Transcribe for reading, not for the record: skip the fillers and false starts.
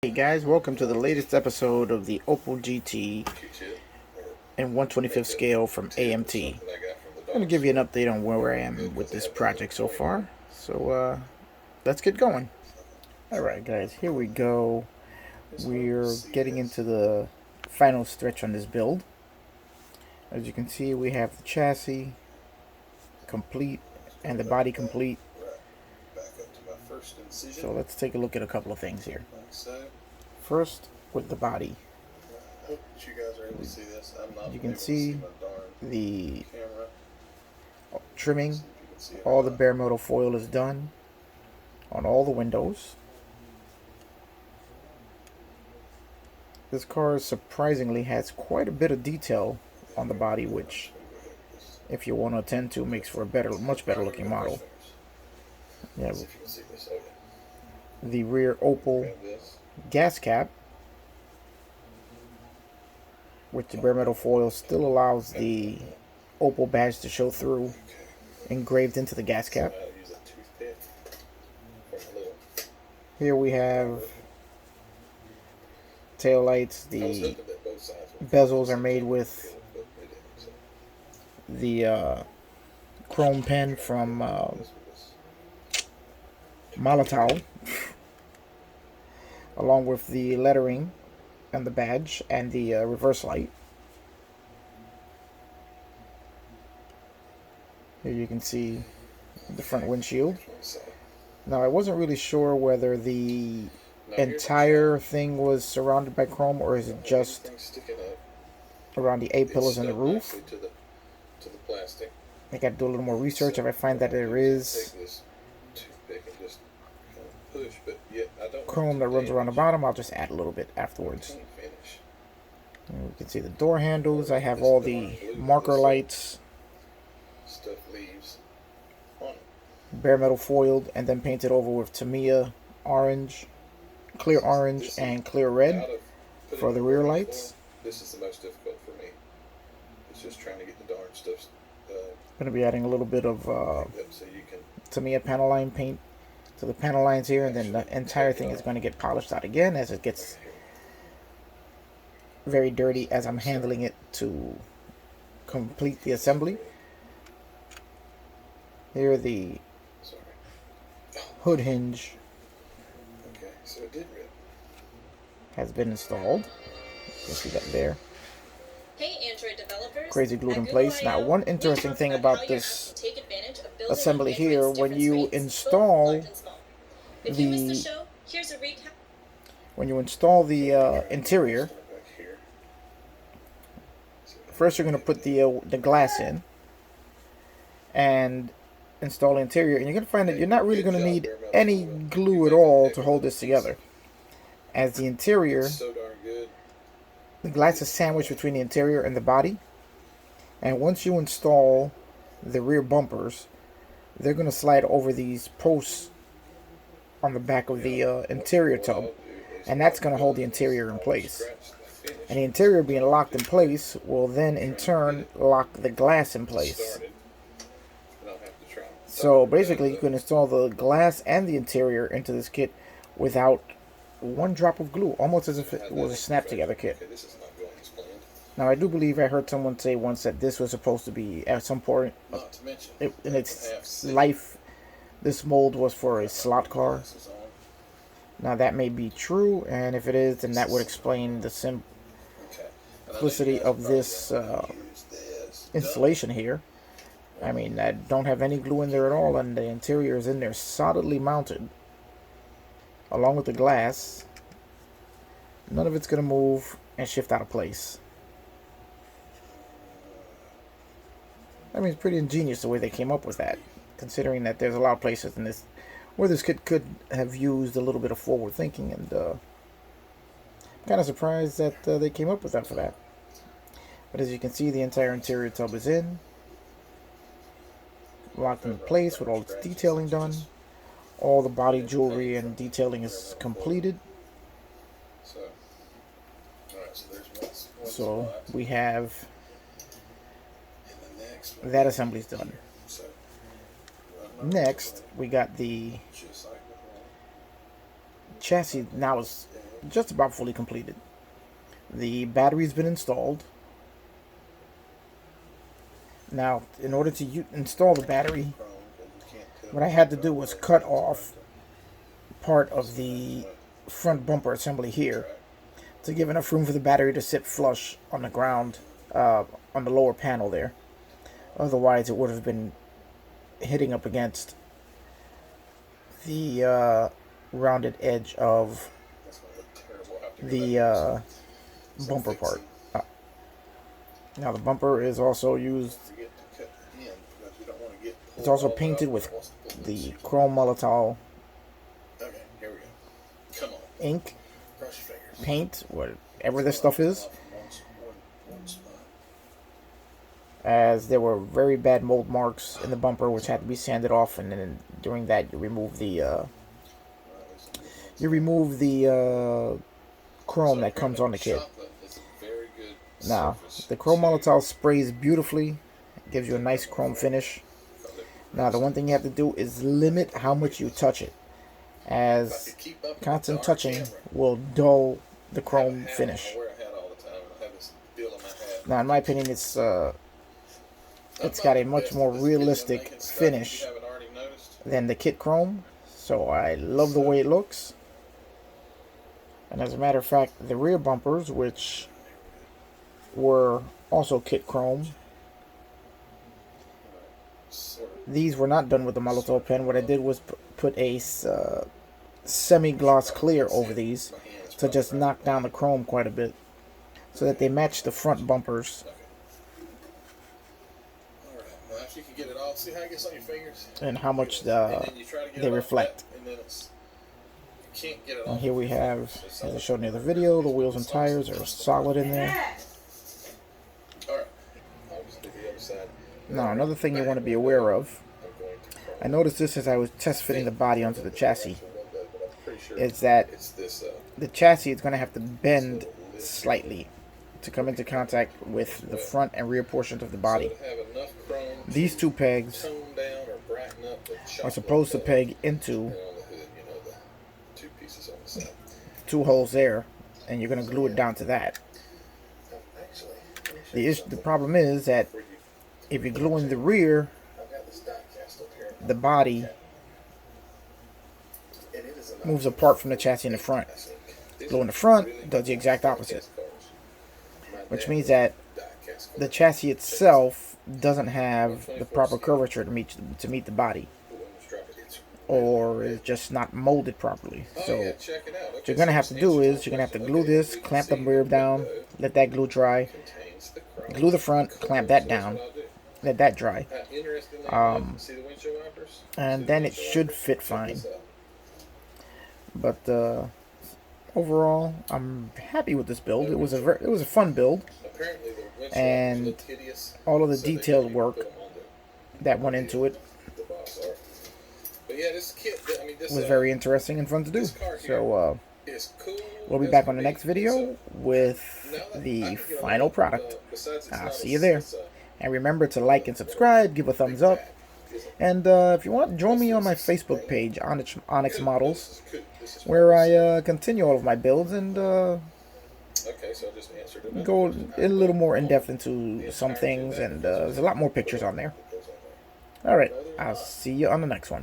Hey guys, welcome to the latest episode of the Opel GT in 1/25th scale from AMT. I'm going to give you an update on where I am with this project so far. So let's get going. Alright guys, here we go. We're getting into the final stretch on this build. As you can see, we have the chassis complete and the body complete. So let's take a look at a couple of things here. First, with the body. You can see the trimming. All the bare metal foil is done on all the windows. This car surprisingly has quite a bit of detail on the body, which, if you want to attend to, makes for a much better looking model. Yeah, the rear opel gas cap, which the bare metal foil still allows the opel badge to show through, engraved into the gas cap. Here we have tail lights. The bezels are made with the chrome pen from Molotov, along with the lettering and the badge and the reverse light. Here you can see the front windshield. Now, I wasn't really sure whether the entire thing was surrounded by chrome or is it just around the A-pillars and the roof. I got to do a little more research. If I find that there is chrome that runs around the bottom, I'll just add a little bit afterwards. And you can see the door handles. I have all the marker lights, bare metal foiled and then painted over with Tamiya orange, clear orange and clear red for the rear lights. This is the most difficult for me. It's just trying to get the darn stuff. I'm going to be adding a little bit of Tamiya panel line paint to the panel lines here, and then the entire thing is going to get polished out again as it gets very dirty as I'm handling it to complete the assembly. Here the hood hinge has been installed. You can see that there. Hey, Android developers. Crazy glued in place. Now, one interesting thing about this assembly here, when you install the interior, first you're going to put the glass in and install the interior, and you're going to find that you're not really going to need any glue at all to hold this together, as the interior, the glass is sandwiched between the interior and the body, and once you install the rear bumpers, they're going to slide over these posts on the back of the interior tub, and that's going to hold the interior in place. And the interior being locked in place will then in turn lock the glass in place. So basically you can install the glass and the interior into this kit without one drop of glue, almost as if it was a snap together kit. Now, I do believe I heard someone say once that this was supposed to be, at some point in its life, this mold was for a slot car. Now, that may be true, and if it is, then that would explain the simplicity of this installation here. I mean, I don't have any glue in there at all, and the interior is in there solidly mounted, along with the glass. None of it's going to move and shift out of place. I mean, it's pretty ingenious the way they came up with that, considering that there's a lot of places in this where this kit could have used a little bit of forward thinking, and I'm kind of surprised that they came up with that for that. But as you can see, the entire interior tub is in, locked into place with all its detailing done. All the body jewelry and detailing is completed. So we have that assembly's done. Next, we got the chassis. Now is just about fully completed. The battery's been installed. Now, in order to install the battery, what I had to do was cut off part of the front bumper assembly here to give enough room for the battery to sit flush on the ground, on the lower panel there. Otherwise, it would have been hitting up against the rounded edge of the bumper part. Now, the bumper is also used. It's also painted with the chrome Molotov ink, paint, whatever this stuff is, as there were very bad mold marks in the bumper which had to be sanded off, and then during that you remove the chrome that comes on the kit. Now, the chrome Molotov sprays beautifully, it gives you a nice chrome finish. Now, the one thing you have to do is limit how much you touch it, as constant touching will dull the chrome finish. Now, in my opinion, it's got a much more realistic finish than the kit chrome, so I love the way it looks. And as a matter of fact, the rear bumpers, which were also kit chrome, these were not done with the Molotov pen. What I did was put a semi-gloss clear over these to just knock down the chrome quite a bit, so that they match the front bumpers. And how much they reflect. And here we have, as I showed in the other video, the wheels and tires are solid in there. Now, another thing you want to be aware of, I noticed this as I was test fitting the body onto the chassis, is that the chassis is going to have to bend slightly to come into contact with the front and rear portions of the body. These two pegs are supposed to peg into two holes there, and you're going to glue it down to that. The problem is that if you glue in the rear, the body moves apart from the chassis in the front. Glue in the front does the exact opposite, which means that the chassis itself doesn't have the proper curvature to meet the body, or is just not molded properly. So what you're going to have to do is you're going to have to glue this, clamp the rear down, let that glue dry, glue the front, clamp that down, let that dry, and then it should fit fine. But overall, I'm happy with this build. It was a fun build, and all of the detailed work that went into it was very interesting and fun to do. So we'll be back on the next video with the final product. I'll see you there. And remember to like and subscribe, give a thumbs up. And if you want, join me on my Facebook page, Onyx Models, where I continue all of my builds and go a little more in-depth into some things. And there's a lot more pictures on there. Alright, I'll see you on the next one.